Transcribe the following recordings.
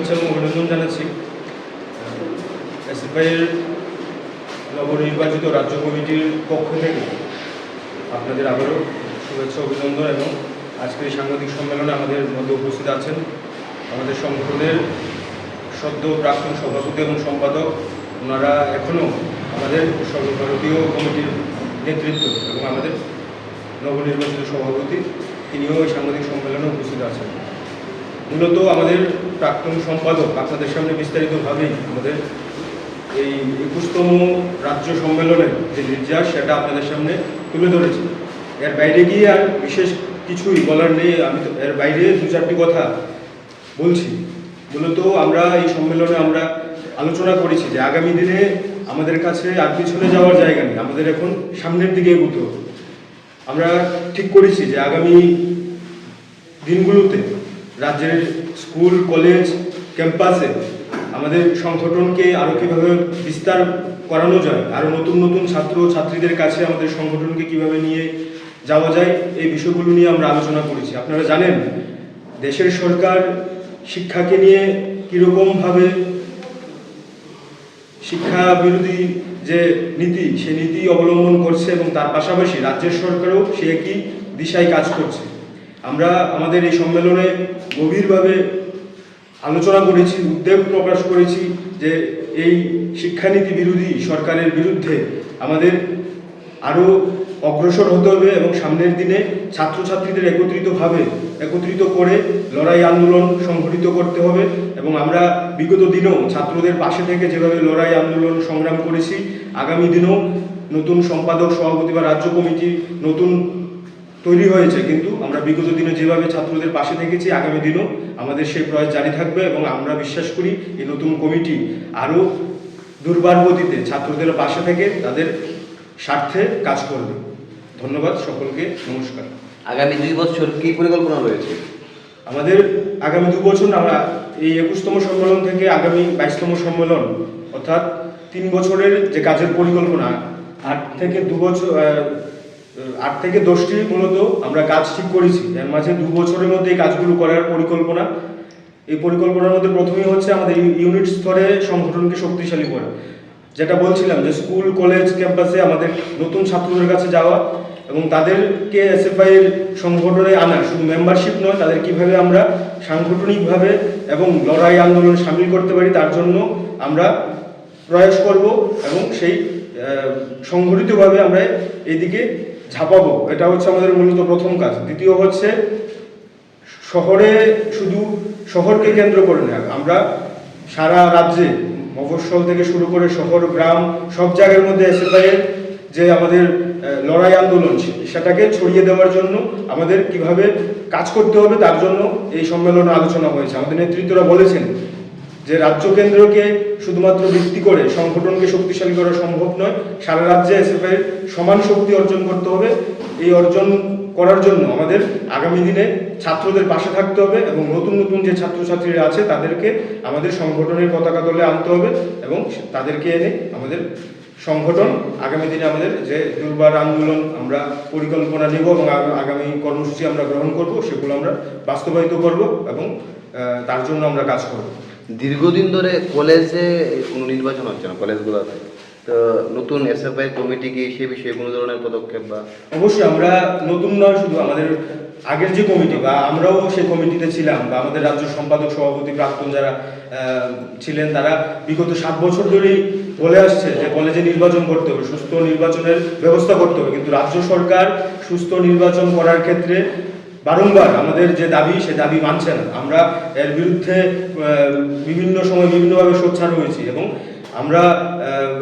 শুভেচ্ছা এবং অভিনন্দন জানাচ্ছি। এসএফআইয়ের নবনির্বাচিত রাজ্য কমিটির পক্ষ থেকে আপনাদের আবারও শুভেচ্ছা অভিনন্দন এবং আজকের এই সাংবাদিক সম্মেলনে আমাদের মধ্যে উপস্থিত আছেন আমাদের সংগঠনের সদ্য প্রাক্তন সভাপতি এবং সম্পাদক। ওনারা এখনও আমাদের সর্বভারতীয় কমিটির নেতৃত্ব এবং আমাদের নবনির্বাচিত সভাপতি তিনিও এই সাংবাদিক সম্মেলনে উপস্থিত আছেন। মূলত আমাদের প্রাক্তন সম্পাদক আপনাদের সামনে বিস্তারিতভাবেই আমাদের এই 21তম রাজ্য সম্মেলনের যে নির্যাস সেটা আপনাদের সামনে তুলে ধরেছি। এর বাইরে গিয়ে আর বিশেষ কিছুই বলার নেই। আমি তো এর বাইরে দু চারটি কথা বলছি। মূলত আমরা এই সম্মেলনে আমরা আলোচনা করেছি যে আগামী দিনে আমাদের কাছে আর পিছনে যাওয়ার জায়গা নেই, আমাদের এখন সামনের দিকে এগোতে হবে। আমরা ঠিক করেছি যে আগামী দিনগুলোতে রাজ্যের স্কুল কলেজ ক্যাম্পাসে আমাদের সংগঠনকে আরও কীভাবে বিস্তার করানো যায়, আরও নতুন নতুন ছাত্র ছাত্রীদের কাছে আমাদের সংগঠনকে কিভাবে নিয়ে যাওয়া যায়, এই বিষয়গুলো নিয়ে আমরা আলোচনা করেছি। আপনারা জানেন দেশের সরকার শিক্ষাকে নিয়ে কীরকমভাবে শিক্ষা বিরোধী যে নীতি সে নীতি অবলম্বন করছে এবং তার পাশাপাশি রাজ্যের সরকারও সে একই দিশায় কাজ করছে। আমরা আমাদের এই সম্মেলনে গভীরভাবে আলোচনা করেছি, উদ্বেগ প্রকাশ করেছি যে এই শিক্ষানীতি বিরোধী সরকারের বিরুদ্ধে আমাদের আরও অগ্রসর হতে হবে এবং সামনের দিনে ছাত্রছাত্রীদের একত্রিত করে লড়াই আন্দোলন সংগঠিত করতে হবে। এবং আমরা বিগত দিনেও ছাত্রদের পাশে থেকে যেভাবে লড়াই আন্দোলন সংগ্রাম করেছি, আগামী দিনেও নতুন সম্পাদক সভাপতি বা রাজ্য কমিটি নতুন তৈরি হয়েছে, কিন্তু আমরা বিগত দিনে যেভাবে ছাত্রদের পাশে থেকেছি আগামী দিনও আমাদের সেই প্রয়াস জারি থাকবে এবং আমরা বিশ্বাস করি এই নতুন কমিটি আরও দুর্বার গতিতে ছাত্রদের পাশে থেকে তাদের স্বার্থে কাজ করবে। ধন্যবাদ সকলকে, নমস্কার। আগামী 2 বছর কী পরিকল্পনা রয়েছে আমাদের? আগামী 2 বছর আমরা এই 21তম সম্মেলন থেকে আগামী 22তম সম্মেলন অর্থাৎ 3 বছরের যে কাজের পরিকল্পনা, 8 থেকে 10টি মূলত আমরা কাজ ঠিক করেছি। এর মাঝে 2 বছরের মধ্যে এই কাজগুলো করার পরিকল্পনা। এই পরিকল্পনার মধ্যে প্রথমেই হচ্ছে আমাদের ইউনিট স্তরে সংগঠনকে শক্তিশালী করা, যেটা বলছিলাম যে স্কুল কলেজ ক্যাম্পাসে আমাদের নতুন ছাত্রদের কাছে যাওয়া এবং তাদেরকে এসএফআইয়ের সংগঠনে আনা, শুধু মেম্বারশিপ নয়, তাদের কিভাবে আমরা সাংগঠনিকভাবে এবং লড়াই আন্দোলন সামিল করতে পারি তার জন্য আমরা প্রয়াস করব এবং সেই সংগঠিতভাবে আমরা এইদিকে ঝাঁপাবো। এটা হচ্ছে আমাদের মূলত প্রথম কাজ। দ্বিতীয় হচ্ছে শুধু শহরকে কেন্দ্র করে না, আমরা সারা রাজ্যে মফস্বল থেকে শুরু করে শহর গ্রাম সব জায়গার মধ্যে এসএফআইয়ের যে আমাদের লড়াই আন্দোলন সেটাকে ছড়িয়ে দেওয়ার জন্য আমাদের কিভাবে কাজ করতে হবে তার জন্য এই সম্মেলনে আলোচনা হয়েছে। আমাদের নেতৃত্বরা বলেছেন যে রাজ্য কেন্দ্রকে শুধুমাত্র ভিত্তি করে সংগঠনকে শক্তিশালী করা সম্ভব নয়, সারা রাজ্যে এসএফআইয়ের সমান শক্তি অর্জন করতে হবে। এই অর্জন করার জন্য আমাদের আগামী দিনে ছাত্রদের পাশে থাকতে হবে এবং নতুন নতুন যে ছাত্রছাত্রীরা আছে তাদেরকে আমাদের সংগঠনের পতাকা তলে আনতে হবে এবং তাদেরকে এনে আমাদের সংগঠন আগামী দিনে আমাদের যে দুর্বার আন্দোলন আমরা পরিকল্পনা নেব এবং আগামী কর্মসূচি আমরা গ্রহণ করব, সেগুলো আমরা বাস্তবায়িত করব এবং তার জন্য আমরা কাজ করব। দীর্ঘদিন ধরে কলেজে কোনো নির্বাচন হচ্ছে না কলেজগুলোতে, তো নতুন এসএফআই কমিটি কি সে বিষয়ে কোনো ধরনের পদক্ষেপ বা? অবশ্যই আমরা নতুন নয়, শুধু আমাদের আগের যে কমিটি বা আমরাও সেই কমিটিতে ছিলাম বা আমাদের রাজ্য সম্পাদক সভাপতি প্রাক্তন যারা ছিলেন তারা বিগত 7 বছর ধরেই বলে আসছে যে কলেজে নির্বাচন করতে হবে, সুস্থ নির্বাচনের ব্যবস্থা করতে হবে, কিন্তু রাজ্য সরকার সুস্থ নির্বাচন করার ক্ষেত্রে বারংবার আমাদের যে দাবি সে দাবি মানছে না। আমরা এর বিরুদ্ধে বিভিন্ন সময় বিভিন্নভাবে সোচ্চার হয়েছি এবং আমরা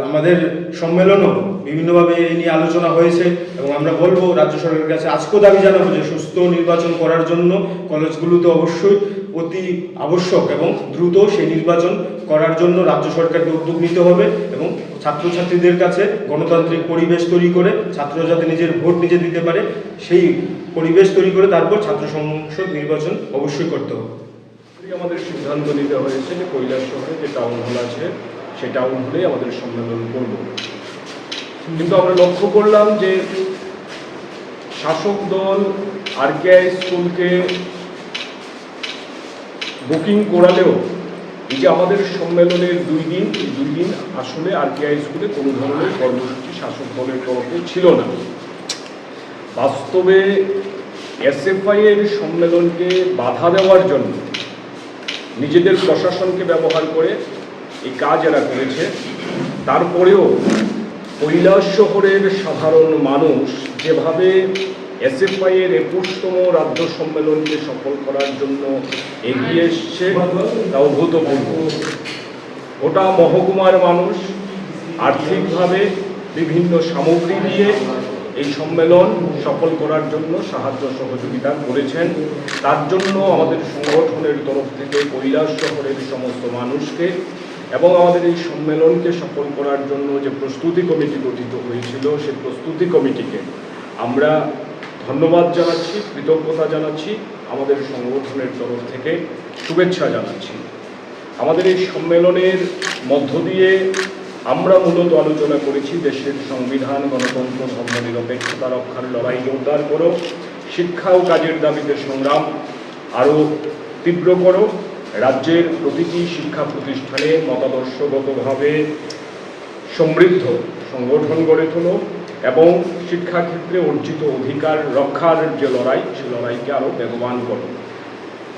আমাদের সম্মেলনও বিভিন্নভাবে এই নিয়ে আলোচনা হয়েছে এবং আমরা বলবো রাজ্য সরকারের কাছে আজকেও দাবি জানাবো যে সুস্থ নির্বাচন করার জন্য কলেজগুলোতে অবশ্যই অতি আবশ্যক এবং দ্রুত সেই নির্বাচন করার জন্য রাজ্য সরকারকে উদ্যোগ নিতে হবে এবং ছাত্রছাত্রীদের কাছে গণতান্ত্রিক পরিবেশ তৈরি করে ছাত্ররা যাতে নিজের ভোট নিজে দিতে পারে সেই পরিবেশ তৈরি করে তারপর ছাত্র সংসদ নির্বাচন অবশ্যই করতে হবে। আমাদের সিদ্ধান্ত নিতে হয়েছে যে কৈলাস শহরে যে টাউন হল আছে সেই টাউন হলেই আমাদের সম্মেলন করব। কিন্তু আমরা লক্ষ্য করলাম যে শাসক দল আরকেআই স্কুলকে বুকিং করালেও এই যে আমাদের সম্মেলনের 2 দিন, এই 2 দিন আসলে আরপিআই স্কুলে কোনো ধরনের কর্মসূচি শাসক দলের তরফে ছিল না। বাস্তবে এসএফআই এর সম্মেলনকে বাধা দেওয়ার জন্য নিজেদের প্রশাসনকে ব্যবহার করে এই কাজ এরা করেছে। তারপরেও কৈলাস শহরের সাধারণ মানুষ যেভাবে এসএফআই এর 21তম রাজ্য সম্মেলনকে সফল করার জন্য এগিয়ে এসছে তা অভূতপূর্ব। ওটা মহকুমার মানুষ আর্থিকভাবে বিভিন্ন সামগ্রী দিয়ে এই সম্মেলন সফল করার জন্য সাহায্য সহযোগিতা করেছেন। তার জন্য আমাদের সংগঠনের তরফ থেকে কৈলাস শহরের সমস্ত মানুষকে এবং আমাদের এই সম্মেলনকে সফল করার জন্য যে প্রস্তুতি কমিটি গঠিত হয়েছিল সেই প্রস্তুতি কমিটিকে আমরা ধন্যবাদ জানাচ্ছি, কৃতজ্ঞতা জানাচ্ছি, আমাদের সংগঠনের তরফ থেকে শুভেচ্ছা জানাচ্ছি। আমাদের এই সম্মেলনের মধ্য দিয়ে আমরা মূলত আলোচনা করেছি দেশের সংবিধান, গণতন্ত্র, ধর্মনিরপেক্ষতা রক্ষার লড়াই জোরদার করো, শিক্ষা ও কাজের দাবিতে সংগ্রাম আরও তীব্র করো, রাজ্যের প্রতিটি শিক্ষা প্রতিষ্ঠানে মতাদর্শগতভাবে সমৃদ্ধ সংগঠন গড়ে তোলো এবং শিক্ষাক্ষেত্রে অর্জিত অধিকার রক্ষার যে লড়াই, সেই লড়াইকে আরও বেগবান করো।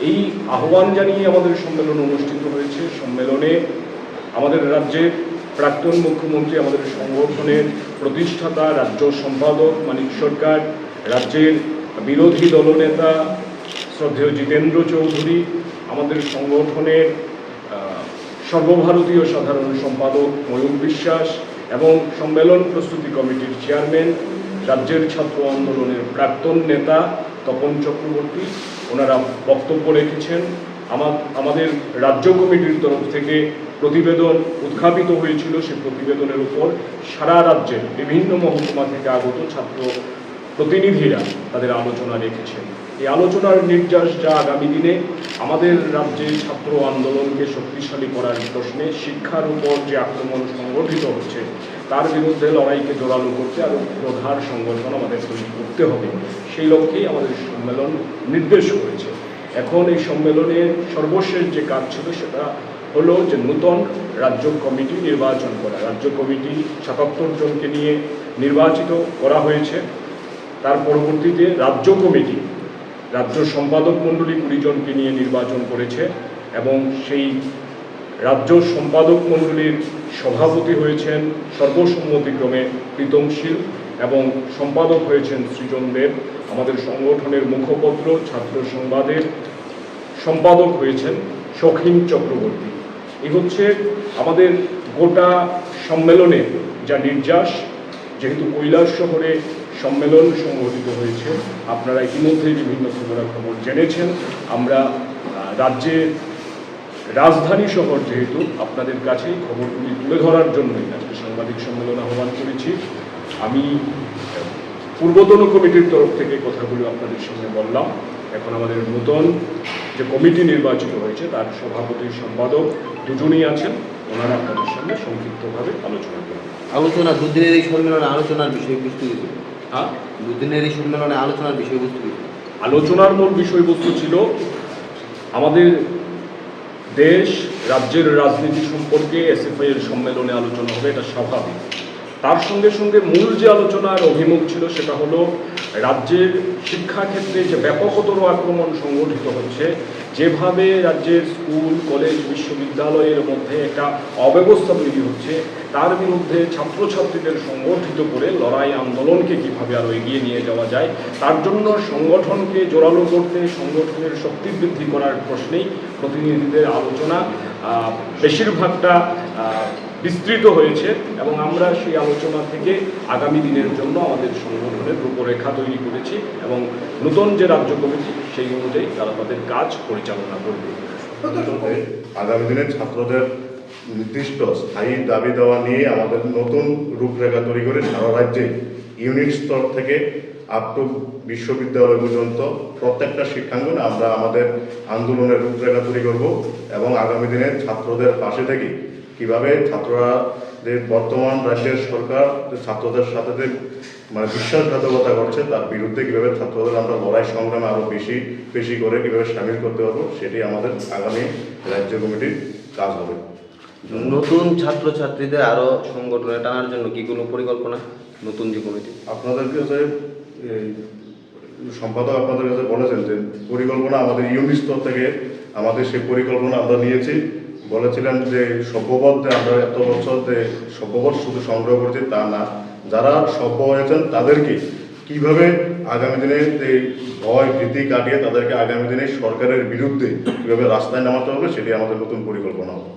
এই আহ্বান জানিয়ে আমাদের সম্মেলন অনুষ্ঠিত হয়েছে। সম্মেলনে আমাদের রাজ্যের প্রাক্তন মুখ্যমন্ত্রী, আমাদের সংগঠনের প্রতিষ্ঠাতা রাজ্য সম্পাদক মানিক সরকার, রাজ্যের বিরোধী দলনেতা শ্রদ্ধেয় জিতেন্দ্র চৌধুরী, আমাদের সংগঠনের সর্বভারতীয় সাধারণ সম্পাদক ময়ূর বিশ্বাস এবং সম্মেলন প্রস্তুতি কমিটির চেয়ারম্যান, রাজ্যের ছাত্র আন্দোলনের প্রাক্তন নেতা তপন চক্রবর্তী, ওনারা বক্তব্য রেখেছেন। আমাদের রাজ্য কমিটির তরফ থেকে প্রতিবেদন উত্থাপিত হয়েছিল। সেই প্রতিবেদনের উপর সারা রাজ্যের বিভিন্ন মহকুমা থেকে আগত ছাত্র প্রতিনিধিরা তাদের আলোচনা রেখেছেন। এই আলোচনার নির্যাস যা আগামী দিনে আমাদের রাজ্যে ছাত্র আন্দোলনকে শক্তিশালী করার প্রশ্নে শিক্ষার উপর যে আক্রমণ সংগঠিত হচ্ছে তার বিরুদ্ধে লড়াইকে জোরালো করতে আরও প্রধান সংগঠন আমাদের তৈরি করতে হবে, সেই লক্ষ্যেই আমাদের সম্মেলন নির্দেশ করেছে। এখন এই সম্মেলনের সর্বশেষ যে কাজ ছিল সেটা হলো যে নূতন রাজ্য কমিটি নির্বাচন করা। রাজ্য কমিটি ৭৭ জনকে নিয়ে নির্বাচিত করা হয়েছে। তার পরবর্তীতে রাজ্য কমিটি রাজ্য সম্পাদক মণ্ডলী ২০ জনকে নিয়ে নির্বাচন করেছে এবং সেই রাজ্য সম্পাদক মণ্ডলীর সভাপতি হয়েছেন সর্বসম্মতিক্রমে প্রীতম শীল এবং সম্পাদক হয়েছেন সৃজন দেব। আমাদের সংগঠনের মুখপত্র ছাত্র সংবাদের সম্পাদক হয়েছেন শৌখিন চক্রবর্তী। এই হচ্ছে আমাদের গোটা সম্মেলনে যা নির্যাস। যেহেতু কৈলাস শহরে সম্মেলন সংগঠিত হয়েছে, আপনারা ইতিমধ্যেই বিভিন্ন খবরাখবর জেনেছেন। আমরা রাজ্যের রাজধানী শহর যেহেতু আপনাদের কাছেই খবরগুলি তুলে ধরার জন্যই আজকে সাংবাদিক সম্মেলন আহ্বান করেছি। আমি পূর্বতন কমিটির তরফ থেকে কথাগুলো আপনাদের সঙ্গে বললাম। এখন আমাদের নতুন যে কমিটি নির্বাচিত হয়েছে তার সভাপতি সম্পাদক দুজনেই আছেন, ওনারা আপনাদের সঙ্গে সংক্ষিপ্তভাবে আলোচনা করবেন। আলোচনা দুদিনের এই সম্মেলনে আলোচনার বিষয়বস্তু কি ছিল? হ্যাঁ, দুদিনের এই সম্মেলনে আলোচনার বিষয়বস্তু কি? আলোচনার মূল বিষয়বস্তু ছিল আমাদের দেশ রাজ্যের রাজনীতি সম্পর্কে এসএফআই এর সম্মেলনে আলোচনা হবে, এটা স্বাভাবিক। তার সঙ্গে সঙ্গে মূল যে আলোচনার অভিমুখ ছিল সেটা হলো রাজ্যের শিক্ষাক্ষেত্রে যে ব্যাপকতর আক্রমণ সংগঠিত হচ্ছে, যেভাবে রাজ্যের স্কুল কলেজ বিশ্ববিদ্যালয়ের মধ্যে একটা অব্যবস্থা তৈরি হচ্ছে, তার বিরুদ্ধে ছাত্রছাত্রীদের সংগঠিত করে লড়াই আন্দোলনকে কীভাবে আরও এগিয়ে নিয়ে যাওয়া যায়, তার জন্য সংগঠনকে জোরালো করতে সংগঠনের শক্তি বৃদ্ধি করার প্রশ্নেই প্রতিনিধিদের আলোচনা বেশিরভাগটা বিস্তৃত হয়েছে এবং আমরা সেই আলোচনা থেকে আগামী দিনের জন্য আমাদের সংগঠনের রূপরেখা তৈরি করেছি এবং নতুন যে রাজ্য কমিটি সেই অনুযায়ী তারা তাদের কাজ পরিচালনা করবে। আগামী দিনে ছাত্রদের নির্দিষ্ট স্থায়ী দাবি দেওয়া নিয়ে আমাদের নতুন রূপরেখা তৈরি করে সারা রাজ্যে ইউনিট স্তর থেকে আপ টু বিশ্ববিদ্যালয় পর্যন্ত প্রত্যেকটা শিক্ষাঙ্গনে আমরা আমাদের আন্দোলনের রূপরেখা তৈরি করব এবং আগামী দিনে ছাত্রদের পাশে থেকে কীভাবে ছাত্ররা যে বর্তমান রাজ্যের সরকার ছাত্রদের সাথে যে বিশ্বাসঘাতকতা করছে তার বিরুদ্ধে কীভাবে ছাত্রদের আমরা লড়াই সংগ্রামে আরও বেশি করে কীভাবে সামিল করতে পারবো, সেটি আমাদের আগামী রাজ্য কমিটির কাজ হবে। নতুন ছাত্রছাত্রীদের আরো সংগঠনে টানার জন্য কি কোনো পরিকল্পনা নতুন যে কমিটি? আপনাদের কাছে এই সম্পাদক আপনাদের কাছে বলেছেন যে পরিকল্পনা আমাদের ইউনিট স্তর থেকে আমাদের সেই পরিকল্পনা আমরা নিয়েছি। বলেছিলেন যে সভ্যপদ আমরা এত বছর যে সভ্যপদ শুধু সংগ্রহ করছি তা না, যারা সভ্য হয়েছেন তাদেরকে কিভাবে আগামী দিনে যে ভয় ভীতি কাটিয়ে তাদেরকে আগামী দিনে সরকারের বিরুদ্ধে কীভাবে রাস্তায় নামাতে হবে সেটি আমাদের নতুন পরিকল্পনা হবে।